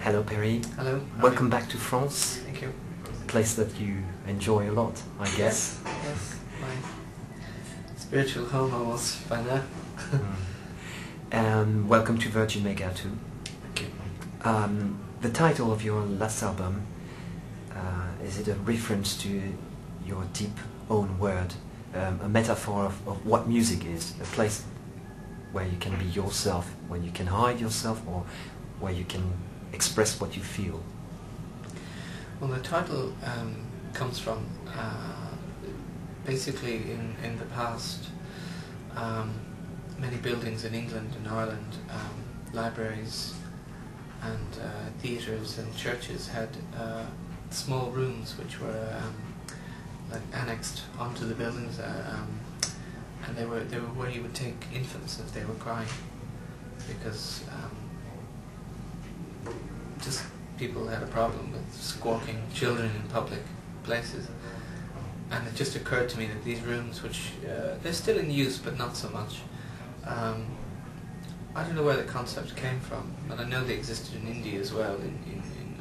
Hello Perry. Hello. Welcome back to France. Thank you. A place that you enjoy a lot, I guess. Yes, my spiritual home almost by now. And welcome to Virgin Mega too. Thank you. The title of your last album, is it a reference to your deep own word, a metaphor of what music is, a place where you can be yourself, where you can hide yourself, or where you can express what you feel? Well, the title comes from basically in the past, many buildings in England and Ireland, libraries and theatres and churches had small rooms which were like annexed onto the buildings, and they were where you would take infants if they were crying, because just people had a problem with squawking children in public places. And it just occurred to me that these rooms, which they're still in use but not so much, I don't know where the concept came from, but I know they existed in India as well,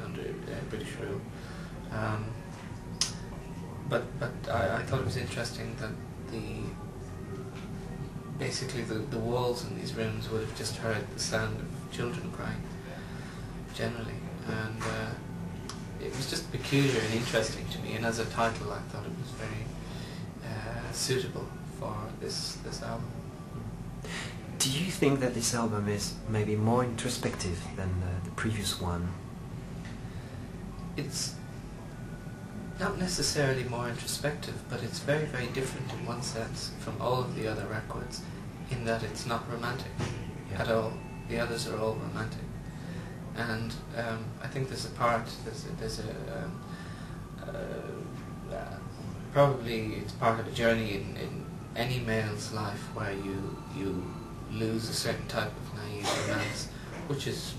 under British rule. But I thought it was interesting that basically the walls in these rooms would have just heard the sound of children crying generally, and it was just peculiar and interesting to me, and as a title I thought it was very suitable for this album. Do you think that this album is maybe more introspective than the previous one? It's not necessarily more introspective, but it's very, very different in one sense from all of the other records, in that it's not romantic at all. The others are all romantic. And I think there's probably it's part of a journey in any male's life where you lose a certain type of naive romance, which is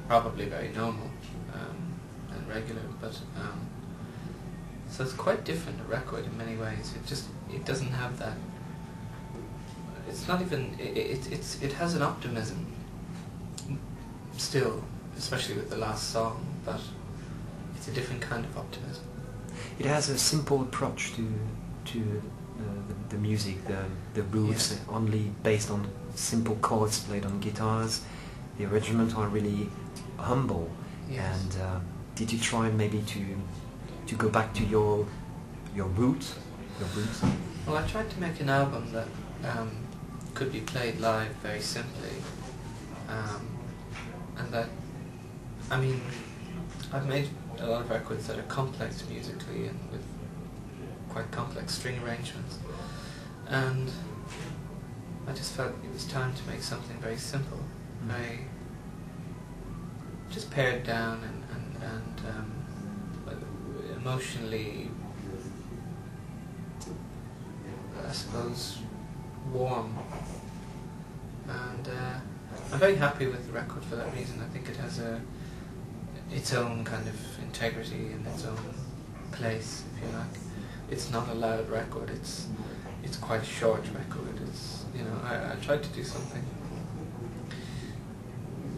probably very normal and regular, but so it's quite different, a record, in many ways. It doesn't have that. It's not even. It has an optimism still, especially with the last song, but it's a different kind of optimism. It has a simple approach to the music, the roots, only based on simple chords played on guitars. The arrangements are really humble. Yes. And did you try maybe to go back to your roots? Well, I tried to make an album that could be played live very simply, and that, I mean, I've made a lot of records that are complex musically and with quite complex string arrangements, and I just felt it was time to make something very simple, very just pared down and emotionally, I suppose, warm. And I'm very happy with the record for that reason. I think it has its own kind of integrity and its own place, if you like. It's not a loud record. It's quite a short record. It's, you know, I tried to do something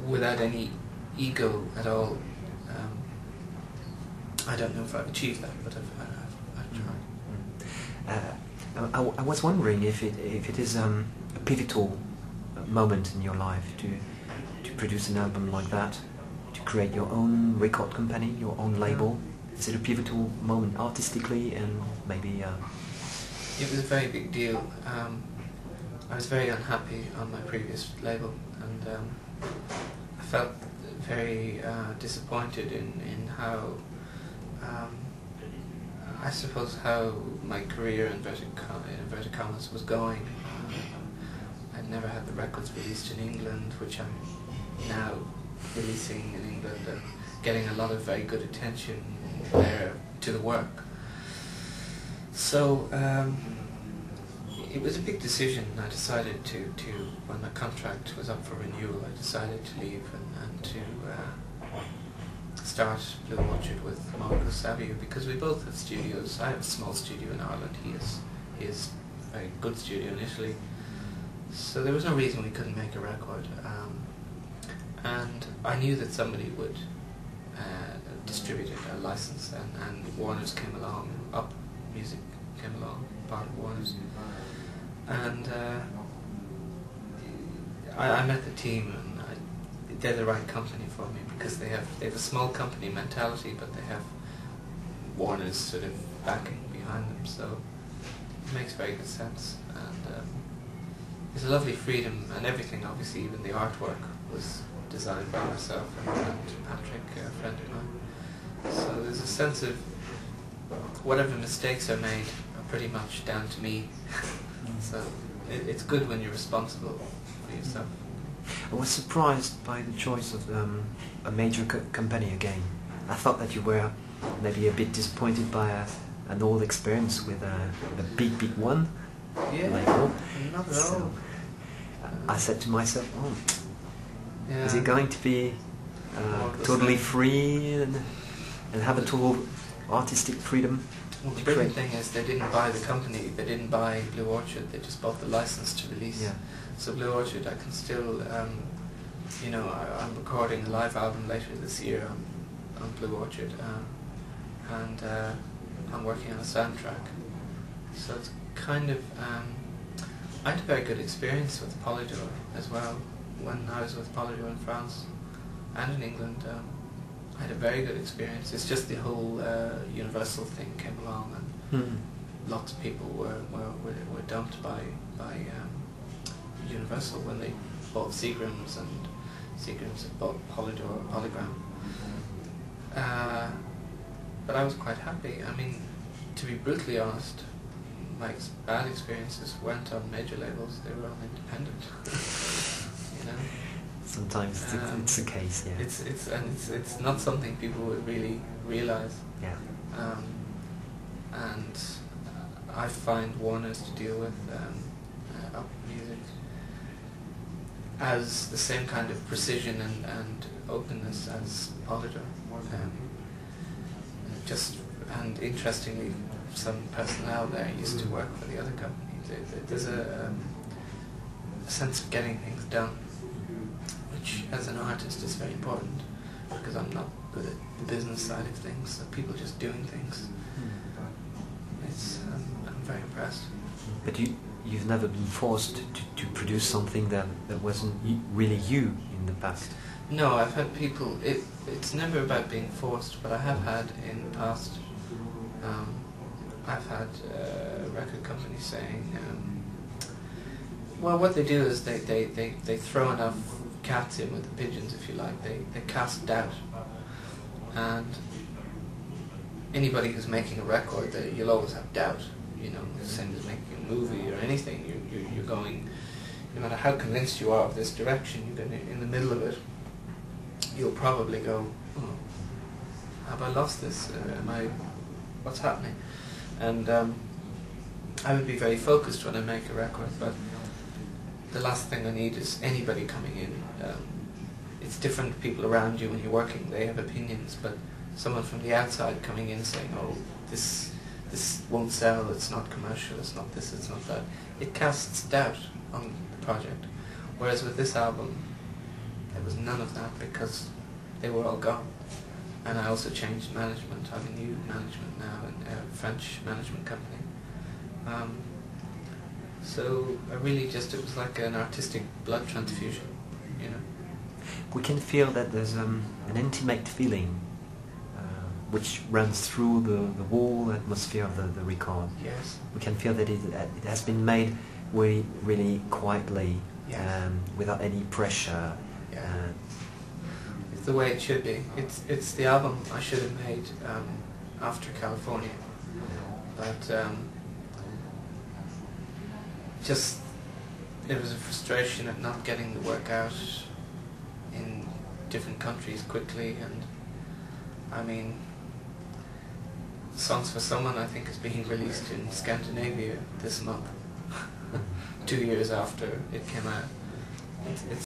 without any ego at all. I don't know if I've achieved that, but I've tried. I was wondering if it is a pivotal moment in your life to produce an album like that, to create your own record company, your own label. Is it a pivotal moment artistically, and maybe? It was a very big deal. I was very unhappy on my previous label, and I felt very disappointed in how, I suppose, how my career in inverted commas was going. I'd never had the records released in England, which I'm now releasing in England and getting a lot of very good attention there to the work. So it was a big decision. I decided to when my contract was up for renewal, I decided to leave and to start Blue Orchard with Marco Savio, because we both have studios. I have a small studio in Ireland. He has a very good studio in Italy. So there was no reason we couldn't make a record. and I knew that somebody would distribute it, a license, and Warner's came along, Up Music came along, part of Warner's, and I met the team, and they're the right company for me, because they have a small company mentality, but they have Warner's sort of backing behind them, so it makes very good sense. And there's a lovely freedom, and everything, obviously, even the artwork was designed by myself and Patrick, a friend of mine. So there's a sense of whatever mistakes are made are pretty much down to me. So it's good when you're responsible for yourself. I was surprised by the choice of a major company again. I thought that you were maybe a bit disappointed by an old experience with a big one. Yeah, label. not at So all. I said to myself, Yeah. is it going to be totally free and have a total artistic freedom? Well, the brilliant thing is they didn't buy the company, they didn't buy Blue Orchard, they just bought the license to release. Yeah. So Blue Orchard, I can still, I'm recording a live album later this year on Blue Orchard, and I'm working on a soundtrack. So it's kind of, I had a very good experience with Polydor as well. When I was with Polydor in France and in England, I had a very good experience. It's just the whole Universal thing came along, and lots of people were dumped by Universal when they bought Seagrams, and Seagrams had bought Polydor, Polygram. But I was quite happy. I mean, to be brutally honest, my bad experiences weren't on major labels; they were on independent. You know. Sometimes it's the case, yeah. It's not something people would really realise. Yeah. And I find Warner's to deal with Up Music as the same kind of precision and openness as Polydor. And interestingly, some personnel there used to work for the other company. There's a sense of getting things done, which as an artist is very important, because I'm not good at the business side of things, so people just doing things. I'm very impressed. But you've never been forced to produce something that wasn't really you in the past? No, I've had people, it's never about being forced, but I have had in the past, I've had record companies saying, well, what they do is they throw enough cats in with the pigeons, if you like. They cast doubt, and anybody who's making a record, you'll always have doubt. You know, the same as making a movie or anything. You're going, no matter how convinced you are of this direction, you're going in the middle of it. You'll probably go, oh, have I lost this? What's happening? And I would be very focused when I make a record, but the last thing I need is anybody coming in. It's different people around you when you're working, they have opinions, but someone from the outside coming in saying, oh, this won't sell, it's not commercial, it's not this, it's not that. It casts doubt on the project. Whereas with this album, there was none of that, because they were all gone. And I also changed management. I have a new management now, a French management company. So I really it was like an artistic blood transfusion, you know. We can feel that there's an intimate feeling which runs through the whole atmosphere of the record. Yes. We can feel that it has been made really quietly, Yes. without any pressure. Yeah. It's the way it should be. It's the album I should have made after California, but it was a frustration at not getting the work out in different countries quickly, and I mean, Songs for Someone, I think, is being released in Scandinavia this month, 2 years after it came out. It's